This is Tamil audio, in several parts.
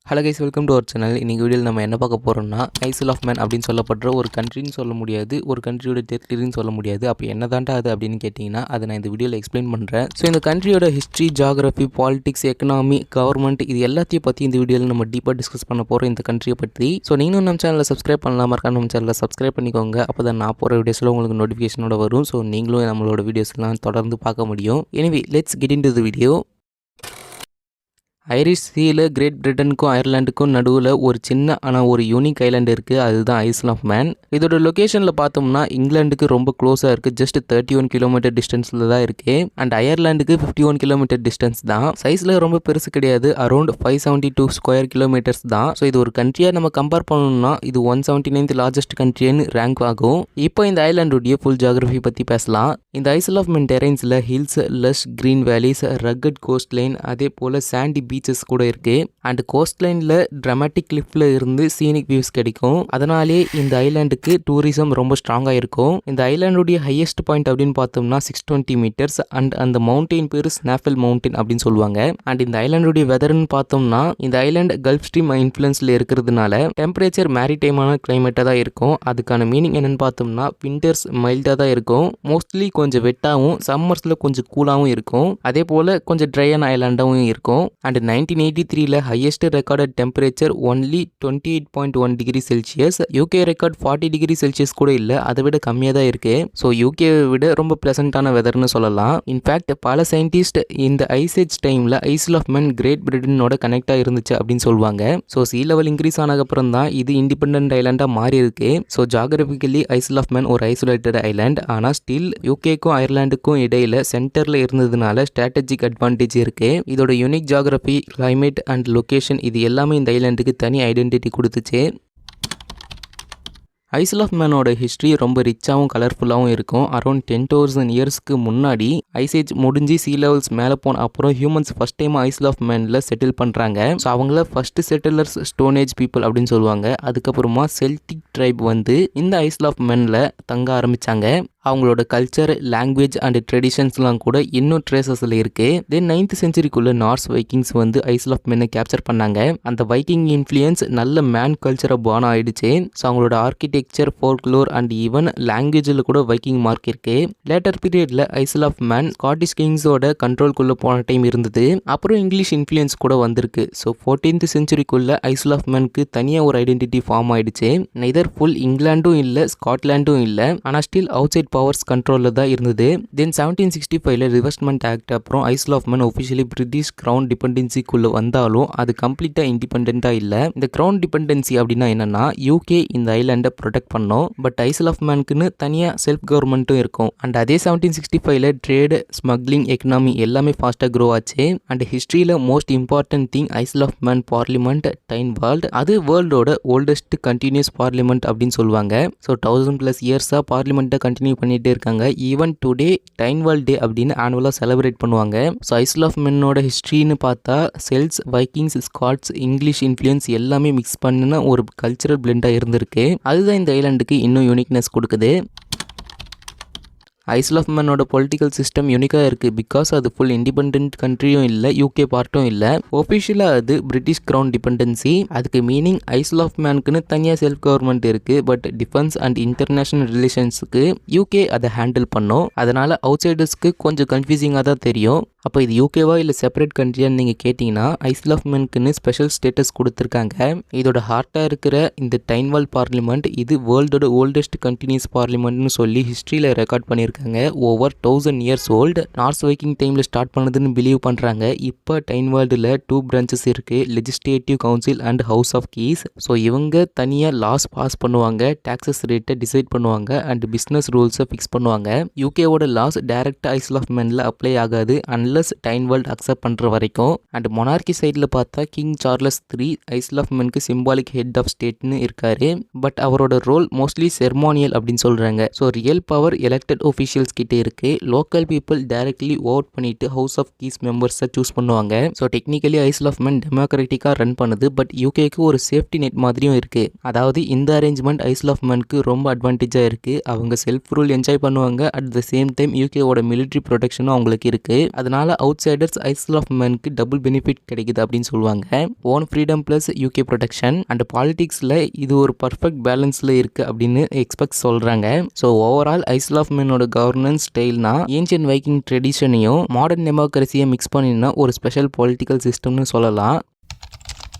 Hello guys, welcome to our channel. இன்றைக்கி வீடியோவில் நம்ம என்ன பார்க்க போகிறோம்னா, ஐசில் ஆஃப் மேன் அப்படின்னு சொல்லப்படுற ஒரு கண்ட்ரின்னு சொல்ல முடியாது, ஒரு கண்ட்ரியோட டெரிட்டரின்னு சொல்ல முடியாது. அப்போ என்ன தாண்டா அது அப்படின்னு கேட்டிங்கன்னா, அதை நான் இந்த வீடியோவில் எக்ஸ்பிளைன் பண்ணுறேன். ஸோ இந்த கண்ட்ரியோட history, geography, politics, economy, government இது எல்லாத்தையும் பற்றி இந்த வீடியோவில் நம்ம டீப்பாக டிஸ்கஸ் பண்ண போகிறோம் இந்த கண்ட்ரியை பற்றி. ஸோ நீங்களும் நம்ம சேனலில் சப்ஸ்கிரைப் பண்ணலாம், மறக்காம நம்ம சேனலில் சப்ஸ்கிரைப் பண்ணிக்கோங்க. அப்போ தான் நான் போகிற வீடியோஸில் உங்களுக்கு நோட்டிஃபிகேஷனோட வரும். ஸோ நீங்களும் நம்மளோட வீடியோஸ்லாம் தொடர்ந்து பார்க்க முடியும். Anyway let's get into the video. Irish சீல கிரேட் பிரிட்டனுக்கும் அயர்லாண்டுக்கும் நடுவில் ஒரு சின்ன ஆனால் ஒரு யூனிக் ஐலாண்டு இருக்குது. அதுதான் ஐசில் ஆஃப் மேன். இதோட லொக்கேஷனில் பார்த்தோம்னா இங்கிலாந்துக்கு ரொம்ப க்ளோஸாக இருக்குது. ஜஸ்ட் 31 கிலோமீட்டர் டிஸ்டன்ஸில் தான் இருக்குது. அண்ட் அயர்லாண்டுக்கு 51 கிலோமீட்டர் டிஸ்டன்ஸ் தான். சைஸில் ரொம்ப பெருசு கிடையாது. அரௌண்ட் 572 ஸ்கொயர் கிலோமீட்டர்ஸ் தான். ஸோ இது ஒரு கண்ட்ரியாக நம்ம கம்பேர் பண்ணணும்னா இது 179th லார்ஜஸ்ட் கண்ட்ரின்னு ரேங்க் ஆகும். இப்போ இந்த ஐலாண்டுடைய ஃபுல் ஜியாகிரஃபி பற்றி பேசலாம். இந்த ஐசில் ஆஃப் மேன் டெரைன்ஸில் hills, lush green valleys, rugged coastline, அதே போல் சாண்டி பீச்சஸ் கூட இருக்கு. அண்ட் கோஸ்ட் லைன்ல டிராமாட்டிக் கிளிஃப்ல இருந்து சீனிக் வியூஸ் கிடைக்கும். அதனாலே இந்த ஐலாண்டுக்கு டூரிசம் ரொம்ப ஸ்ட்ராங்கா இருக்கும். இந்த ஐலாண்டுடைய ஹையஸ்ட் பாயிண்ட் அப்படின்னு பார்த்தோம்னா 620 மீட்டர்ஸ். அண்ட் அந்த மவுண்டைன் பேர் ஸ்னாஃபெல் மவுண்டைன் அப்படின்னு சொல்லுவாங்க. அண்ட் இந்த ஐலாண்டுடைய வெதர்னு பார்த்தோம்னா இந்த ஐலாண்ட் கல்ஃப் ஸ்ட்ரீம் இன்ஃப்ளூயன்ஸ்ல இருக்கிறதுனால டெம்பரேச்சர் மேரிடைமான கிளைமேட்டா தான் இருக்கும். அதுக்கான மீனிங் என்னன்னு பார்த்தோம்னா விண்டர்ஸ் மைல்டா தான் இருக்கும். மோஸ்ட்லி கொஞ்சம் வெட்டாகவும் சம்மர்ஸ்ல கொஞ்சம் கூலாகவும் இருக்கும். அதே போல கொஞ்சம் ட்ரையான ஐலாண்டாகவும் இருக்கும். அண்ட் 1983ல highest recorded temperature only 28.1 degree Celsius. UK record 40 degree Celsius கூட இல்லை, அதை விட கம்மியாக தான் இருக்கு. ஸோ யூகேவை விட ரொம்ப பிளசண்டான வெதர்னு சொல்லலாம். இன்ஃபேக்ட் பல சயின்டிஸ்ட் இந்த ஐசேஜ் டைமில் ஐசில் ஆஃப் மேன் கிரேட் பிரிட்டனோட கனெக்டாக இருந்துச்சு அப்படின்னு சொல்லுவாங்க. ஸோ சீ லெவல் இன்க்ரீஸ் ஆனதுக்கப்புறம் தான் இது இண்டிபெண்டன்ட் ஐலாண்டாக மாறி இருக்கு. So geographically isle of Man ஒரு ஐசோலேட்டட் ஐலாண்ட். ஆனால் ஸ்டில் யூகேக்கும் அயர்லாண்டுக்கும் இடையில சென்டரில் இருந்ததுனால ஸ்ட்ராட்டஜிக் அட்வான்டேஜ் இருக்கு. இதோட unique geography, climate and location இது எல்லாமே இந்த ஐலாண்டுக்கு தனி ஐடென்டிட்டி கொடுத்துச்சு. ஐசில் ஆஃப் மேனோட ஹிஸ்ட்ரி ரொம்ப ரிச்சாகவும் கலர்ஃபுல்லாகவும் இருக்கும். அரௌண்ட் 10,000 இயர்ஸ்க்கு முன்னாடி ஐசேஜ் முடிஞ்சு சீ லெவல்ஸ் மேலே போன அப்புறம் humans first time Isle of மேனில் செட்டில் பண்ணுறாங்க. ஸோ அவங்கள ஃபர்ஸ்ட் செட்டிலர்ஸ் ஸ்டோனேஜ் பீப்புள் அப்படின்னு சொல்லுவாங்க. அதுக்கப்புறமா செல்டிக் ட்ரைப் வந்து இந்த ஐசில் ஆஃப் மேனில் தங்க ஆரம்பித்தாங்க. அவங்களோட கல்ச்சர், லாங்குவேஜ் அண்ட் ட்ரெடிஷன்ஸ்லாம் கூட இன்னும் ட்ரேசஸில் இருக்குது. தென் 9th செஞ்சுரிக்குள்ள நார்ஸ் வைக்கிங்ஸ் வந்து ஐசில் ஆஃப் மேனை கேப்சர் பண்ணாங்க. அந்த வைக்கிங் இன்ஃப்ளூயன்ஸ் நல்ல மேன் கல்ச்சரை பான் ஆயிடுச்சு. ஸோ அவங்களோட ஆர்கிடெக்சர், ஃபோல்க்ளோர் அண்ட் ஈவன் லாங்குவேஜில் கூட வைக்கிங் மார்க் இருக்கு. லேட்டர் பீரியட்ல ஐசில் ஆஃப் மேன் ஸ்காட்டிஷ் கிங்ஸோட கண்ட்ரோல்குள்ளே போன டைம் இருந்தது. அப்புறம் இங்கிலீஷ் இன்ஃப்ளூயன்ஸ் கூட வந்திருக்கு. ஸோ 14th செஞ்சுரிக்குள்ள ஐசில் ஆஃப் மேனுக்கு தனியாக ஒரு ஐடென்டிட்டி ஃபார்ம் ஆயிடுச்சு. நெதர் ஃபுல் இங்கிலாண்டும் இல்லை, ஸ்காட்லாண்டும் இல்லை, ஆனால் ஸ்டில் அவுட் சைட் பவர்ஸ் கண்ட்ரோலில் தான் இருந்தது. தென் 1765ல ரிவர்ஸ்மெண்ட் ஆக்ட் அப்புறம் Isle of Man officially British crown டிபெண்டன்சிக்குள்ளே வந்தாலும் அது கம்ப்ளீட்டாக இண்டிபெண்ட்டாக இல்லை. இந்த கிரவுன் டிபெண்டன்சி அப்படின்னா என்னன்னா யூகே இந்த ஐலாண்டை ப்ரொடெக்ட் பண்ணோம். பட் ஐசில் ஆஃப் மேனுக்குன்னு தனியாக செல்ஃப் கவர்மெண்ட்டும் இருக்கும். அண்ட் அதே 1765ல ட்ரேடு, ஸ்மக்லிங், எக்கனாமி எல்லாமே ஃபாஸ்ட்டாக க்ரோ ஆச்சு. அண்ட் ஹிஸ்ட்ரியில் most important thing Isle of Man parliament Tynwald. அது வேர்ல்டோட ஓல்டஸ்ட் கண்டினியூஸ் பார்லிமெண்ட் அப்படின்னு சொல்லுவாங்க. ஸோ 1000+ இயர்ஸாக பார்லிமெண்ட்டை கண்டினியூ பண்ணிட்டே இருக்காங்க. ஈவன் டுடே டைன்வால் டே அப்படின்னு ஆனுவலாக செலிப்ரேட் பண்ணுவாங்க. ஸோ ஐசில் ஆஃப் மேனோட ஹிஸ்ட்ரின்னு பார்த்தா Celts, Vikings, Scott's, English influence எல்லாமே மிக்ஸ் பண்ணின ஒரு கல்ச்சரல் பிளெண்டாக இருந்திருக்கு. அதுதான் இந்த ஐலாண்டுக்கு இன்னும் யூனிக்னஸ் கொடுக்குது. ஐசில் ஆஃப் மேனோட பொலிட்டிக்கல் சிஸ்டம் யூனிக்காக இருக்குது. பிகாஸ் அது ஃபுல் இண்டிபெண்ட் கண்ட்ரியும் இல்லை, யூகே பார்ட்டும் இல்லை. ஒஃபிஷியலாக அது பிரிட்டிஷ் கிரவுன் டிபெண்டன்சி. அதுக்கு மீனிங் ஐசில் ஆஃப் மேனுக்குன்னு தனியாக செல்ஃப் கவர்மெண்ட் இருக்குது. பட் டிஃபென்ஸ் அண்ட் இன்டர்நேஷனல் ரிலேஷன்ஸுக்கு யூகே அதை ஹேண்டில் பண்ணும். அதனால் அவுட் சைடர்ஸ்க்கு கொஞ்சம் கன்ஃபியூசிங்காக தான் தெரியும். அப்போ இது யூகேவா இல்லை செப்பரேட் கண்ட்ரியான்னு நீங்கள் கேட்டிங்கன்னா ஐசில் ஆஃப் மேனுக்குன்னு ஸ்பெஷல் ஸ்டேட்டஸ் கொடுத்துருக்காங்க. இதோட ஹார்ட்டாக இருக்கிற இந்த டைன்வால் பார்லிமெண்ட் இது வேர்ல்டோட ஓல்டஸ்ட் கண்டினியூஸ் பார்லிமெண்ட்னு சொல்லி ஹிஸ்ட்ரியில் ரெக்கார்ட் பண்ணியிருக்காங்க. Over 1000 years old. Norse Viking டைமில் ஸ்டார்ட் பண்ணதுன்னு பிலீவ் பண்ணுறாங்க. இப்போ டைன்வால்டில் 2 பிரான்ச்சஸ் இருக்குது, legislative council and House of Keys. So இவங்க தனியாக லாஸ் பாஸ் பண்ணுவாங்க, டாக்ஸஸ் ரேட்டை டிசைட் பண்ணுவாங்க அண்ட் பிஸ்னஸ் ரூல்ஸை ஃபிக்ஸ் பண்ணுவாங்க. யூகேவோட லாஸ் டைரக்டாக ஐசில் ஆஃப் மேனில் அப்ளை ஆகாது அன்லஸ் டைன்வால்ட் அக்செப்ட் பண்ணுற வரைக்கும். அண்ட் மொனார்கி சைடில் பார்த்தா King Charles III Isle of மேனுக்கு சிம்பாலிக் ஹெட் ஆஃப் ஸ்டேட்னு இருக்காரு. பட் அவரோட ரோல் மோஸ்ட்லி செர்மோனியல் அப்படின்னு சொல்கிறாங்க. So real power elected officials கிட்டே இருக்கு. லோக்கல் பீப்புள் டைரக்ட்லி ஓட் பண்ணிட்டு ஹவுஸ் ஆஃப் கீஸ் மெம்பர்ஸை சூஸ் பண்ணுவாங்க. So technically Isle of Man டெமோக்ராட்டிக்காக ரன் பண்ணுது. பட் யூகேக்கு ஒரு சேஃப்டி நெட் மாதிரியும் இருக்கு. அதாவது இந்த அரேஞ்ச்மெண்ட் ஐசில் ஆஃப் மேனுக்கு ரொம்ப அட்வான்டேஜாக இருக்கு. அவங்க செல்ஃப் ரூல் என்ஜாய் பண்ணுவாங்க. அட் த சேம் டைம் யூகேவோட மிலிட்ரி ப்ரொடெக்ஷனும் அவங்களுக்கு இருக்கு. அதனால இதனால அவுட் சைடர்ஸ் ஐஸ்ல் ஆஃப் மேனுக்கு டபுள் பெனிஃபிட் கிடைக்குது அப்படின்னு சொல்லுவாங்க. Own freedom plus UK protection and பாலிடிக்ஸில் இது ஒரு பர்ஃபெக்ட் பேலன்ஸில் இருக்குது அப்படின்னு எக்ஸ்பெக்ட் சொல்கிறாங்க. ஸோ ஓவரால் ஐஸ்ல் ஆஃப் மேனோட கவர்னன்ஸ் ஸ்டைல்னா ஏன்ஷியன் வைக்கிங் ட்ரெடிஷனையும் மாடர்ன் டெமோக்ரஸியை மிக்ஸ் பண்ணினா ஒரு ஸ்பெஷல் பொலிட்டிக்கல் சிஸ்டம்னு சொல்லலாம்.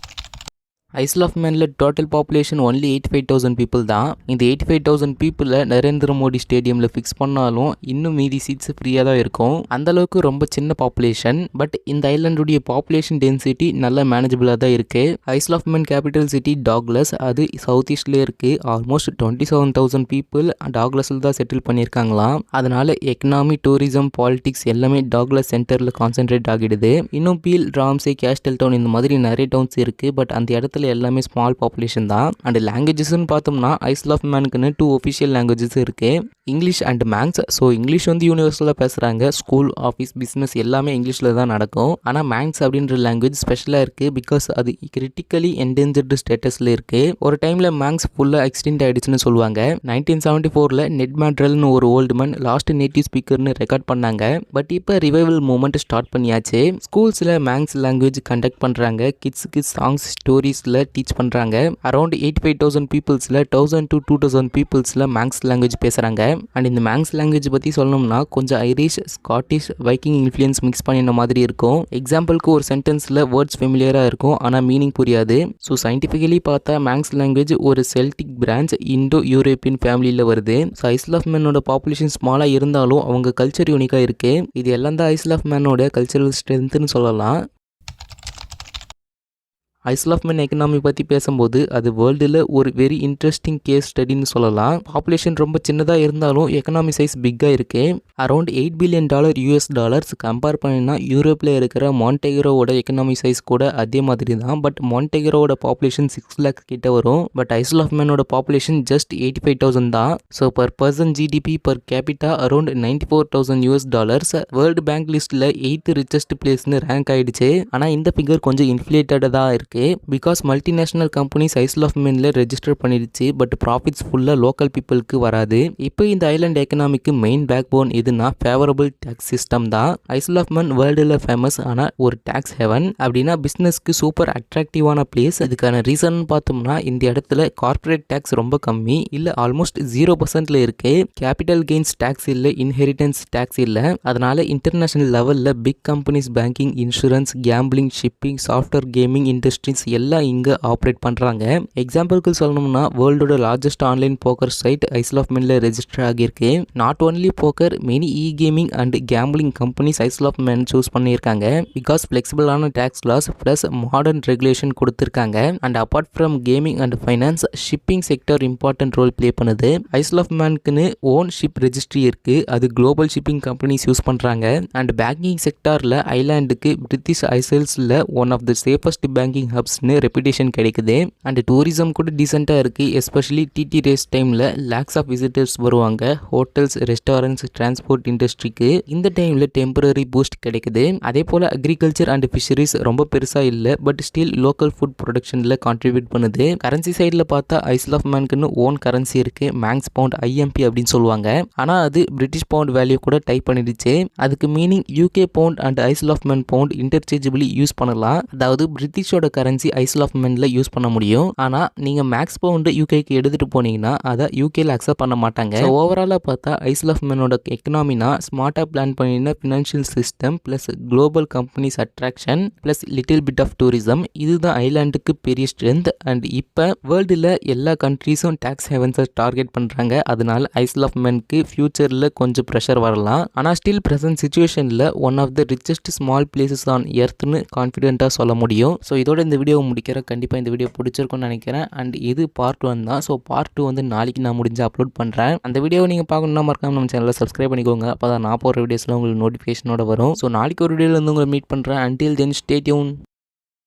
ஐஸ்ல் ஆஃப் மேனில் டோட்டல் பாப்புலேஷன் ஒன்லி 85,000 பீப்புள் தான். இந்த 85,000 பீப்புளை நரேந்திர மோடி ஸ்டேடியமில் ஃபிக்ஸ் பண்ணாலும் இன்னும் மீதி சீட்ஸ் ஃப்ரீயாக தான் இருக்கும். அந்தளவுக்கு ரொம்ப சின்ன பாப்புலேஷன். பட் இந்த ஐலாண்டுடைய பாப்புலேஷன் டென்சிட்டி நல்ல மேனேஜபிளாக தான் இருக்குது. Isle of Man capital city Douglas, அது சவுத் ஈஸ்ட்லேயே இருக்குது. ஆல்மோஸ்ட் 27,000 பீப்புள் டாக்லஸில் தான் செட்டில் பண்ணியிருக்காங்களாம். அதனால் எக்கனாமி, டூரிசம், பாலிடிக்ஸ் எல்லாமே டாக்லஸ் சென்டரில் கான்சென்ட்ரேட் ஆகிடுது. இன்னும் பீல், ராம்சே, கேஸ்டல் டவுன் இந்த மாதிரி நிறைய டவுன்ஸ் இருக்குது. பட் அந்த இடத்துல எல்லாமே ஸ்மால் பாப்புலேஷன் தான். அண்ட் லாங்குவேஜஸ்ன்னு பார்த்தோம்னா ஐஸ்ல் ஆஃப் மேனுக்குன்னு 2 ஒஃபிஷியல் லாங்குவேஜஸ் இருக்குது, இங்கிலீஷ் அண்ட் மேங்ஸ். ஸோ இங்கிலீஷ் வந்து யூனிவர்சலாக பேசுகிறாங்க. ஸ்கூல், ஆஃபீஸ், பிஸ்னஸ் எல்லாமே இங்கிலீஷில் தான் நடக்கும். ஆனால் மேங்ஸ் அப்படின்ற லாங்குவேஜ் ஸ்பெஷலாக இருக்குது. பிகாஸ் அது கிரிட்டிக்கலி என்டேஞ்சர்டு ஸ்டேட்டஸில் இருக்குது. ஒரு டைமில் மேங்ஸ் ஃபுல்லாக எக்ஸ்டெண்ட் ஆகிடுச்சுன்னு சொல்லுவாங்க. 1974 நெட் மேட்ரல்னு ஒரு ஓல்டு மேன் லாஸ்ட் நேட்டிவ் ஸ்பீக்கர்னு ரெக்கார்ட் பண்ணாங்க. பட் இப்போ ரிவைவல் மூமெண்ட் ஸ்டார்ட் பண்ணியாச்சு. ஸ்கூல்ஸில் மேங்ஸ் லாங்குவேஜ் கண்டக்ட் பண்ணுறாங்க. கிட்ஸுக்கு சாங்ஸ், ஸ்டோரிஸில் டீச் பண்ணுறாங்க. அரௌண்ட் 85,000 பீப்புள்ஸில் 1,000 to 2,000 பீப்புள்ஸில் மேங்ஸ் லாங்குவேஜ் பேசுகிறாங்க. அண்ட் இந்த மேங்ஸ் லாங்குவேஜ் பற்றி சொல்லணும்னா கொஞ்சம் Irish, Scottish, Viking influence mix பண்ணின மாதிரி இருக்கும். எக்ஸாம்பிளுக்கு ஒரு சென்டென்ஸில் வேர்ட்ஸ் ஃபெமிலியராக இருக்கும், ஆனால் மீனிங் புரியாது. ஸோ சயின்டிஃபிக்கலி பார்த்தா மேங்ஸ் லாங்குவேஜ் ஒரு செல்டிக் பிரான்ச் இண்டோ யூரோப்பியன் ஃபேமிலியில் வருது. ஸோ ஐஸ்ல் ஆஃப் மேனோட பாப்புலேஷன் ஸ்மாலாக இருந்தாலும் அவங்க கல்ச்சர் யூனிக்காக இருக்குது. இது எல்லாம் தான் ஐஸ்ல் ஆஃப் மேனோட கல்ச்சரல் ஸ்ட்ரென்த்னு சொல்லலாம். ஐஸ்ல் ஆஃப் மேன் எக்கனாமி பற்றி பேசும்போது அது வேர்ல்டில் ஒரு வெரி இன்ட்ரெஸ்டிங் கேஸ் ஸ்டடின்னு சொல்லலாம். பாப்புலேஷன் ரொம்ப சின்னதாக இருந்தாலும் எக்கனாமி சைஸ் பிக்காக இருக்குது. அரௌண்ட் $8 பில்லியன் US கம்பேர் பண்ணினா யூரோப்பில் இருக்கிற மான்டெகிரோவோட எக்கனாமி சைஸ் கூட அதே மாதிரி தான். பட் மான்டெகிரோவோட பாப்புலேஷன் 6 lakhs கிட்ட வரும். பட் ஐஸ்ல் ஆஃப் மேனோட பாப்புலேஷன் ஜஸ்ட் 85,000 தான். So per person GDP per capita around $94,000. World bank லிஸ்ட்டில் 8th ரிச்சஸ்ட் பிளேஸ்னு ரேங்க் ஆகிடுச்சு. ஆனால் இந்த ஃபிகர் கொஞ்சம் இன்ஃப்ளேட்டடாக தான் இருக்குது. Because multinational companies Isle of மேனில் ரெஜிஸ்டர் பண்ணிடுச்சு. பட் ப்ராஃபிட்ஸ் ஃபுல்லாக லோக்கல் பீப்புளுக்கு வராது. இப்போ இந்த ஐலாண்ட் எக்கனாமிக்கு மெயின் பேக் போன் எதுனா ஃபேவரபிள் டேக்ஸ் சிஸ்டம் தான். ஐஸ்ல் ஆஃப் மேன் வேர்ல்டில் ஃபேமஸ் ஆனால் ஒரு டேக்ஸ் ஹெவன். அப்படின்னா பிஸ்னஸ்க்கு சூப்பர் அட்ராக்டிவான பிளேஸ். அதுக்கான ரீசன் பார்த்தோம்னா இந்த இடத்துல கார்பரேட் டேக்ஸ் ரொம்ப கம்மி, இல்லை ஆல்மோஸ்ட் 0% இருக்கு. கேபிட்டல் கெயின்ஸ் டேக்ஸ் இல்லை, இன்ஹெரிட்டன்ஸ் டேக்ஸ் இல்லை. அதனால இன்டர்நேஷனல் லெவலில் big companies banking, insurance, gambling, shipping, software, gaming industries எல்லாம் இங்கே ஆப்ரேட் பண்ணுறாங்க. எக்ஸாம்பிளுக்கு சொல்லணும்னா வேர்ல்டோட largest online poker site Isle of மேனில் ரெஜிஸ்டர் ஆகியிருக்கு. Not only poker, many gaming and gambling companies Isle of Man choose பண்ணியிருக்காங்க. பிகாஸ் ஃப்ளெக்சிபிளான tax laws plus modern regulation கொடுத்துருக்காங்க. And apart from gaming and finance, shipping sector important role play பண்ணுது. ஐஸ்ல் ஆஃப் மேனுக்குன்னு ஓன் ஷிப் ரெஜிஸ்ட்ரி இருக்கு, அது குளோபல் ஷிப்பிங் கம்பெனிஸ் யூஸ் பண்ணுறாங்க. அண்ட் பேங்கிங் செக்டாரில் ஐலாண்டுக்கு பிரிட்டிஷ் ஐசல்ஸில் one of the safest banking ஹப்ஸ்னு ரெப்புடேஷன் கிடைக்குது. அண்ட் டூரிசம் கூட டீசெண்டாக இருக்குது. எஸ்பெஷலி டிடி ரேஸ் டைமில் லேக்ஸ் ஆஃப் விசிட்டர்ஸ் வருவாங்க. ஹோட்டல்ஸ், ரெஸ்டாரண்ட்ஸ், டிரான்ஸ்போர்ட் இண்டஸ்ட்ரிக்கு இந்த டைமில் டெம்பரரி பூஸ்ட் கிடைக்குது. அதே போல் அக்ரிகல்ச்சர் அண்ட் ஃபிஷரிஸ் ரொம்ப பெருசாக இல்லை, பட் ஸ்டில் லோக்கல் ஃபுட் ப்ரொடக்ஷனில் கான்ட்ரிபியூட் பண்ணுது. கரன்சி சைடில் பார்த்தா ஐஸ்ல் ஆஃப் மேனுக்குன்னு ஓன் கரன்சி இருக்குது, மேங்ஸ் பவுண்ட், ஐஎம்பி அப்படின்னு சொல்லுவாங்க. ஆனால் அது பிரிட்டிஷ் பவுண்ட் வேல்யூ கூட டைப் பண்ணிடுச்சு. அதுக்கு meaning UK pound and Isle of Man pound interchangeably use பண்ணலாம். அதாவது பிரிட்டிஷோட கரன்சி ஐஸ்ல் ஆஃப் மேனில் யூஸ் பண்ண முடியும். ஆனால் நீங்கள் மேக்ஸ் பவுண்டு யூகேக்கு எடுத்துகிட்டு போனீங்கன்னா அதை யூகேல அக்செப்ட் பண்ண மாட்டாங்க. ஓவராலாக பார்த்தா ஐஸ்ல் ஆஃப் மேனோட எக்கனாமினா ஸ்மார்ட்டாக பிளான் பண்ணின financial system plus global companies attraction plus little bit of tourism, இதுதான் ஐலாண்டுக்கு பெரிய ஸ்ட்ரென்த். அண்ட் இப்போ வேர்ல்டில் எல்லா கண்ட்ரீஸும் டேக்ஸ் ஹெவன்ஸை டார்கெட் பண்ணுறாங்க. அதனால ஐஸ்ல் ஆஃப் மேனுக்கு ஃபியூச்சரில் கொஞ்சம் ப்ரெஷர் வரலாம். ஆனால் ஸ்டில் ப்ரெசன்ட் சிச்சுவேஷனில் one of the richest small places on எர்த்னு கான்ஃபிடென்ட்டாக சொல்ல முடியும். ஸோ இதோட இந்த வீடியோவை முடிக்கிறேன். கண்டிப்பாக இந்த வீடியோ பிடிச்சிருக்கும்னு நினைக்கிறேன். அண்ட் இது பார்ட் 1 தான். ஸோ பார்ட் 2 வந்து நாளைக்கு நான் முடிஞ்சு அப்லோட் பண்ணுறேன். அந்த வீடியோவை நீங்கள் பார்க்கணுன்னா மறக்காம நம்ம சேனலில் சப்ஸ்கிரைப் பண்ணிக்கோங்க. அப்போ தான் நான் போகிற வீடியோஸில் உங்களுக்கு நோட்டிஃபிகேஷனோட வரும். ஸோ நாளைக்கு ஒரு வீடியோவில் வந்து உங்களை மீட் பண்ணுறேன். Until then stay tune.